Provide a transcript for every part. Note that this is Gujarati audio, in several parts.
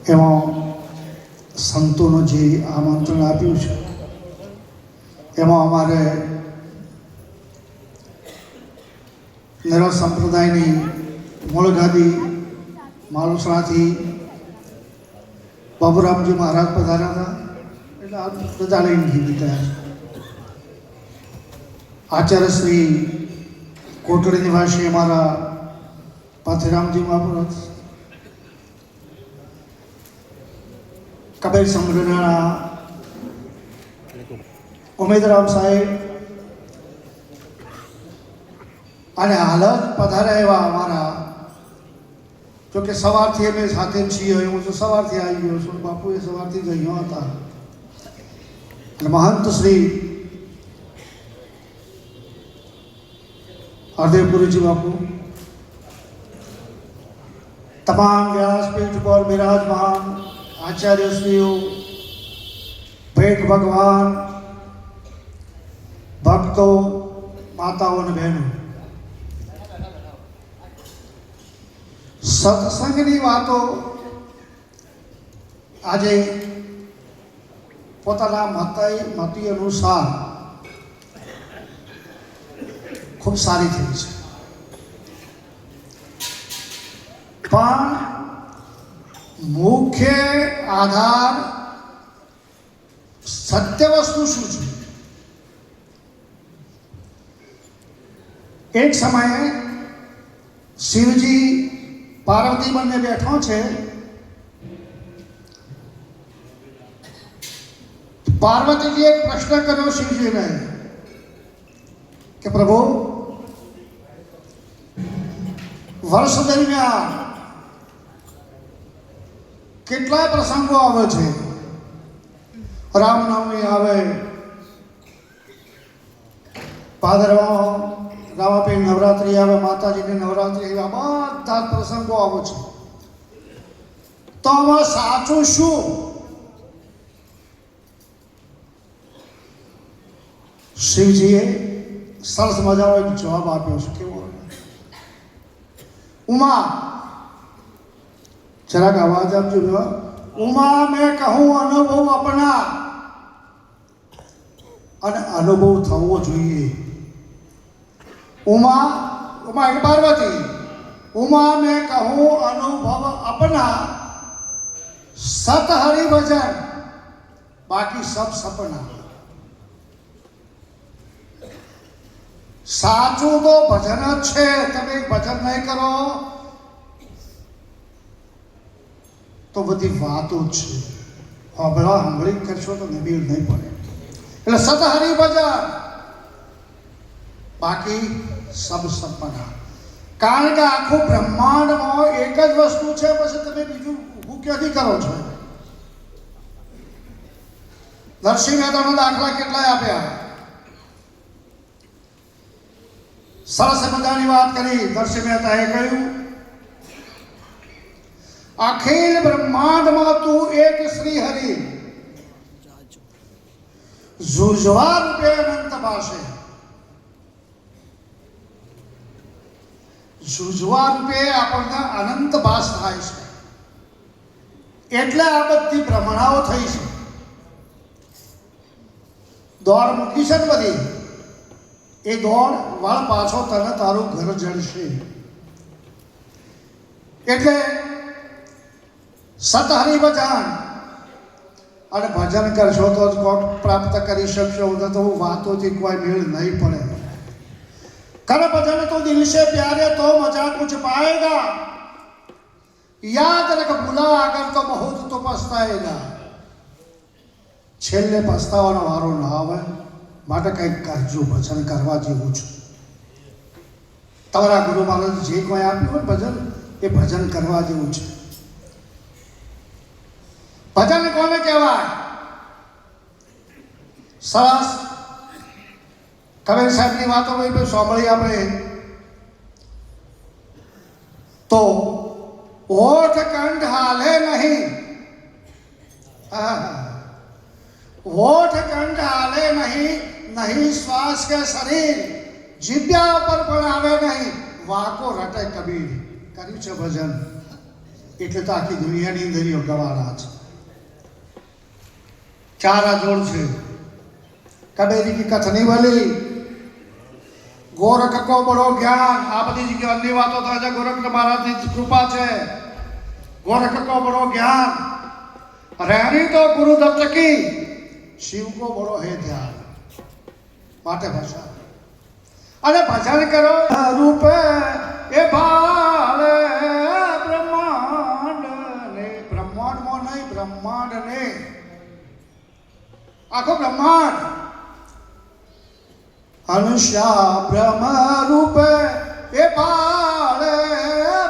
એમાં સંતોનું જે આમંત્રણ આપ્યું છે એમાં અમારે નરવ સંપ્રદાયની મૂળ ગાદી માલુસણાથી બાબુરામજી મહારાજ પધાર્યા હતા, એટલે આ બધા લઈને જીવી ગયા છે. આચાર્ય શ્રી કોટડી નિવાસી અમારા પાથીરામજી મહારાજ, કબીર સંમેલનના ઉમેદરામ સાહેબ અને હાલ જ પધાર્યા એવા અમારા, જોકે સવારથી અમે સાથે છીએ, હું તો સવારથી આવી ગયો છું, બાપુ એ સવારથી જ અહીંયા હતા. અને મહંત શ્રી હરદેવપુરીજી બાપુ, તમામ વ્યાસપીઠ પર બિરાજમાન આચાર્યશ્રીઓ, ભેટ ભગવાન, ભક્તો, માતાઓ અને બહેનો, સત્સંગની વાતો આજે પોતાના મતિ અનુસાર ખૂબ સારી થઈ છે, પણ મુખ્ય આધાર સત્ય વસ્તુ શું છે? એક સમયે શિવજી પાર્વતી બંને બેઠો છે, પાર્વતીજીએ એક પ્રશ્ન કર્યો શિવજીને કે પ્રભુ, વર્ષ દરમિયાન કેટલાય પ્રસંગો આવે છે, રામનવમી આવે, ભાદરવા રામાપીર નવરાત્રિ આવે, માતાજીની નવરાત્રિ આવે, બધા પ્રસંગો આવે છે, તો આમાં સાચું શું? શિવજીએ સરસ મજાનો એક જવાબ આપ્યો છે. કેવો? ઉમા, જરાક અવાજ આપજો. ઉમા, મેં કહું અનુભવ अपना, અને અનુભવ થવો જોઈએ. उमा उमा एक पार्वती, उमा में कहूँ अनुभव अपना, सत हरि भजन, बाकी सब सपना. साचू तो भजन જ છે, તમે ભજન નહીં કરો તો બધી વાતો જ છે, સાંભળી કરશો તો નબીલ નહીં પડે. એટલે સત હરિ ભજન, બાકી સબ સપના. કારણ કે આખું બ્રહ્માંડમાં એક જ વસ્તુ છે, પછી તમે બીજું હું ક્યાંથી કરો છો? નરસિંહ મહેતાનો દાખલા કેટલાય આપ્યા, સરસ મજાની વાત કરી. નરસિંહ મહેતાએ કહ્યું, અખિલ બ્રહ્માંડમાં તું એક શ્રી હરિ, ઝુઝવા રૂપે અનંત ભાષે. ઝુઝવા રૂપે આપણને અનંત ભાસ થાય છે, એટલે આ બધી ભ્રમણાઓ થઈ છે. દોડ મૂકી છે ને બધી, એ દોડ વાળ પાછો તને તારું ઘર જળશે. એટલે સત હરિ ભજન, અને ભજન કરશો તો જ કોક પ્રાપ્ત કરી શકશો, તો વાતોથી કોઈ મેળ નહીં પડે. कर भजन तो दिल से प्यारे तो मजा कुछ पाएगा, याद रख भूला अगर तो बहुत तो पछताएगा. છેલ્લે પસ્તાવાનો વારો ન આવે, માટે કંઈક કરજો, ભજન કરવા જેવું છે. તમારા ગુરુ મહારાજ જે કોઈ આપ્યું હોય ભજન, એ ભજન કરવા જેવું છે. ભજન કોને કહેવાય? સરસ કબીર સાહેબની વાતો સાંભળી આપણે તો, હોઠ કંઠ હાલે નહીં, होठ कंठ आले नहीं, नहीं श्वास के शरीर, जिब्या पर पण आवे नहीं, वाको रटे कबीर. કર્યું છે ભજન, એટલે તો આખી દુનિયાની અંદરીઓ ગવાના છે. ચારા જોડ છે. કબીર કી કથની વાલી ગોરખ કો બડો જ્ઞાન. આ બધી જગ્યાએ અન્ય વાતો થાય છે. ગોરખ મહારાજની કૃપા છે. ગોરખ કો બડો જ્ઞાન રહેણી તો ગુરુ દત્ત કી. શિવ કો બડો હે ધ્યાન. માટે ભાષા અને ભજન કરો રૂપે એ ભાળે બ્રહ્માંડ ને. બ્રહ્માંડમાં નહીં, બ્રહ્માંડ ને. આખો બ્રહ્માંડ અનુષ્યા બ્રહ્મ રૂપે એ ભાળે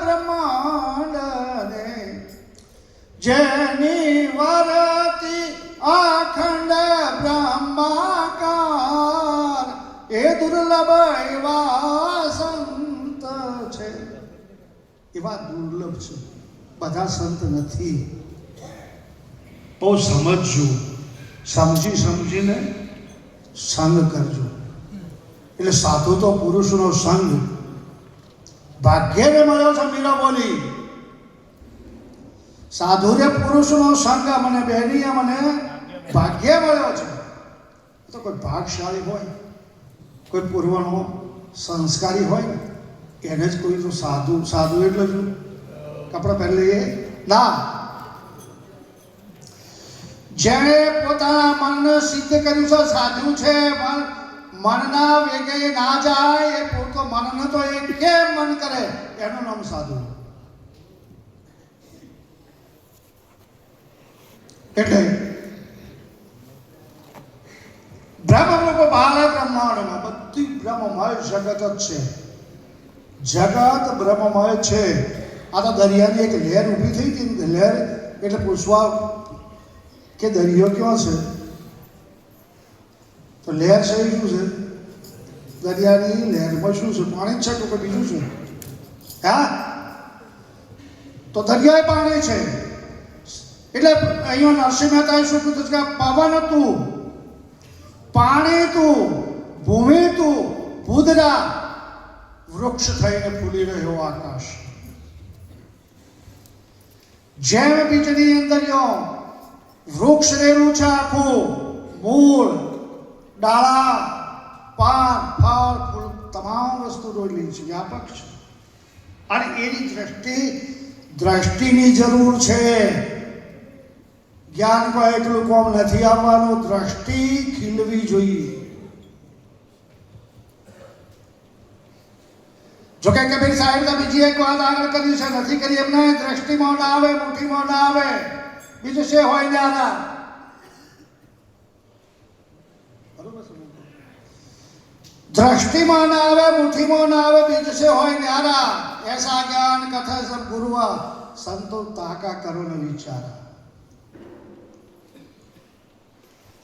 બ્રહ્માંડ ને. જેની વરતી અખંડ બ્રહ્માકાર એ દુર્લભ એવા સંત છે. એવા દુર્લભ છે, બધા સંત નથી. બહુ સમજજો, સમજીને સંગ કરજો. એટલે સાધુ તો પુરુષનો સંગ ભાગ્યને મળ્યો છે. મીરા બોલી સાધુને પુરુષનો સંગ મને બહેનીએ મને ભાગ્ય મળ્યો છે. તો કોઈ ભાગશાળી હોય, કોઈ પૂર્વનો સંસ્કારી હોય, એને જ કોઈ તો સાધુ એટલે જ કપડાં પહેરી લઈએ ના. જેણે પોતાના મનને સિદ્ધ કર્યું છે, સાધુ છે, મનના વેગે ના જાય, એ પૂરતો મનને તો એ કેમ મન કરે, એનું નામ સાધુ. એટલે બ્રહ્મ લોકો બારે બ્રહ્માંડમાં બધી બ્રહ્મમય જગત જ છે. જગત બ્રહ્મમય છે. આ તો દરિયાની એક લહેર ઊભી થઈ હતી. લહેર એટલે પૂછવા કે દરિયો ક્યાં છે, તો લહેર છે શું છે? દરિયાની લહેરમાં શું છે? પાણી છે તો બીજું છે? હા, તો દરિયાએ પાણી છે. એટલે અહીંયા નરસિંહ મહેતાએ શું કીધું કે પવન તું, પાણી તું, ભૂમિ તું, ભૂદરા, વૃક્ષ થઈને ફૂલી રહ્યો આકાશ. જેમ બીજની અંદર વૃક્ષ રેલું છે આખું, મૂળ, ડાળા, પાન, ફળ, ફૂલ, તમામ વસ્તુ રોયેલી છે, વ્યાપક છે. અને એની દ્રષ્ટિની જરૂર છે. જ્ઞાન કોઈ એટલું કોમ નથી આવવાનું, દ્રષ્ટિ ખીલવી જોઈએ. જો કે કબીર સાહેબ બીજી એક વાત આગળ કરી છે, નથી કરી એમને. દ્રષ્ટિમાં ના આવે, મુઠ્ઠીમાં ના આવે, બીજું છે હોય ન્યારા. દ્રષ્ટિમાં ના આવે, મુઠ્ઠીમાં ના આવે, બીજું છે હોય ન્યારા. એસા જ્ઞાન કથા સબ ગુરુआ સંતો તાકા કરો ને વિચારા.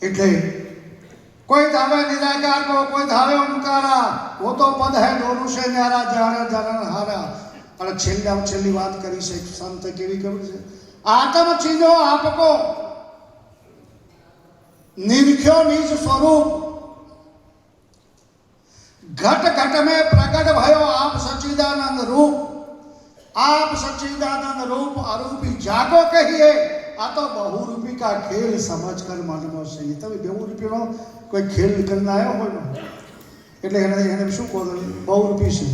એટલે કોઈ ધાવે નિરાકાર કો, કોઈ ધાવે ઓમકારા, वो तो पद है दोनों से न्यारा, जाने जाने हारा. અને છેલ્લી વાત કરી છે સંત કેવી ખબર છે? आत्म चीजो आपको निरख्यो निज स्वरूप, घट घट में प्रकट भयो आप सच्चिदानंद रूप. आप सच्चिदानंद रूप अरूपी जागो कहिए, आ तो बहुरूपी का खेल समझ कर मन में सही. તમે બેવરૂપી નો કોઈ ખેલ કરીને આવ્યો હોય ને, એટલે એને શું કહો, બહુરૂપી છે,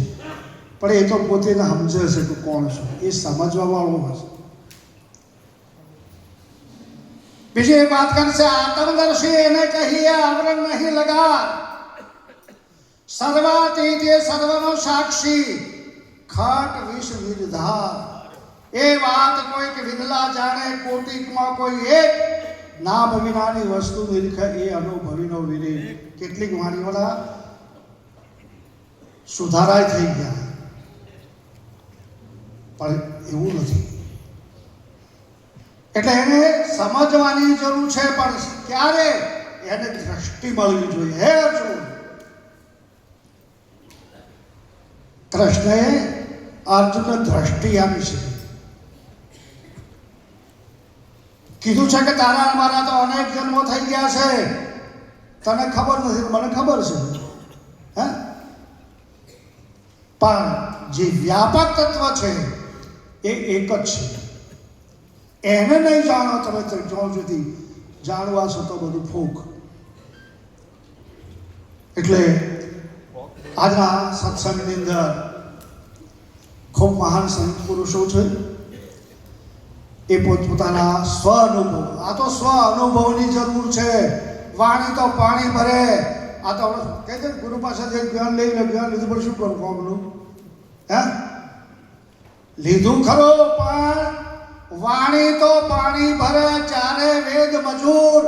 પણ એ તો પોતે સમજે છે કે કોણ છે, એ સમજવા વાળો હશે. બીજી એક વાત કરશે, આત્મદર્શી એને કહીએ આવરણ નહીં લગા, સર્વાતીત એ સર્વનો સાક્ષી, ખાટ વિષ વિરધાર. એ વાત કોઈક વિરલા જાણે, કોટિકમાં કોઈ એક નામ વિનાની વસ્તુ નિરખે, એ અનુભવીનો વિરેય. કેટલીક વાણીઓના સુધારાય થઈ ગયા, પણ એવું નથી. એટલે એને સમજવાની જરૂર છે, પણ ક્યારે? એને દ્રષ્ટિ મળવી જોઈએ. હે અર્જુન, કૃષ્ણએ અર્જુનને દ્રષ્ટિ આપી છે. કીધું છે કે તારા મારા તો અનેક જન્મો થઈ ગયા છે, તને ખબર નથી, મને ખબર છે. હે, પણ જે વ્યાપક તત્વ છે એ એક જ છે. એને નહીં જાણો તમે તો જ્યાં સુધી જાણવા છતાં બધું ફૂક. એટલે આજના સત્સંગની અંદર ખૂબ મહાન સંત પુરુષો છે. એ પોતપોતાના સ્વ અનુભવ, આ તો સ્વ અનુભવની જરૂર છે. વાણી તો પાણી ભરે. આ તો આપણે કહે છે ગુરુ પાસે જે જ્ઞાન લઈ લે, જ્ઞાન લીધું પણ શું કરું કોમનું? હે લીધું ખરો, પણ વાણી તો પાણી ભરે. ચારે વેદ મજૂર,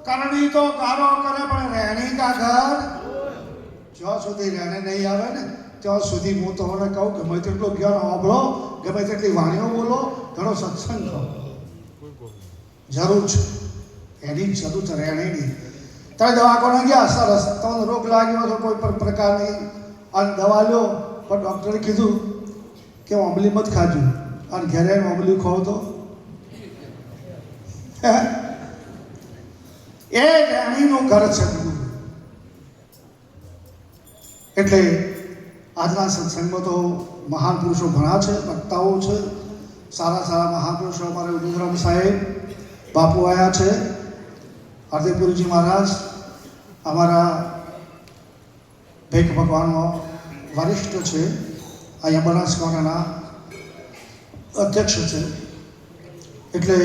કરણી તો ગારો કરે, પણ રહેણી કા ઘર. જ્યાં સુધી રહેણે નહીં આવે ને ત્યાં સુધી હું તમને કહું ગમે તેટલું જ્ઞાન સાંભળો, ગમે તેટલી વાણીઓ બોલો, ઘણો સત્સંગ કરો, જરૂર છે. એની જરૂર છે રહેણીની. તમે દવાખાને ગયા, સરસ તમને રોગ લાગ્યો તો કોઈ પણ પ્રકારની અને દવા લો, પણ ડૉક્ટરે કીધું કે આંબલી મત ખાજો, અને ઘરે આંબલી ખાઓ તો એ રહેણીનું ઘર છે. એટલે આજના સત્સંગમાં તો મહાન પુરુષો ઘણા છે, વક્તાઓ છે, સારા સારા મહાપુરુષો. અમારે ઉદુરામ સાહેબ બાપુ આવ્યા છે, હરદેવપુરીજી મહારાજ અમારા ભેખ ભગવાનનો વરિષ્ઠ છે, અહીંયા બનાસકાંઠાના અધ્યક્ષ છે. એટલે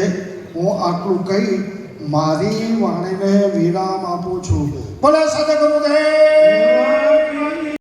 હું આટલું કહી મારી વાણીને વિરામ આપું છું. બોલે સદગુરુદેવ.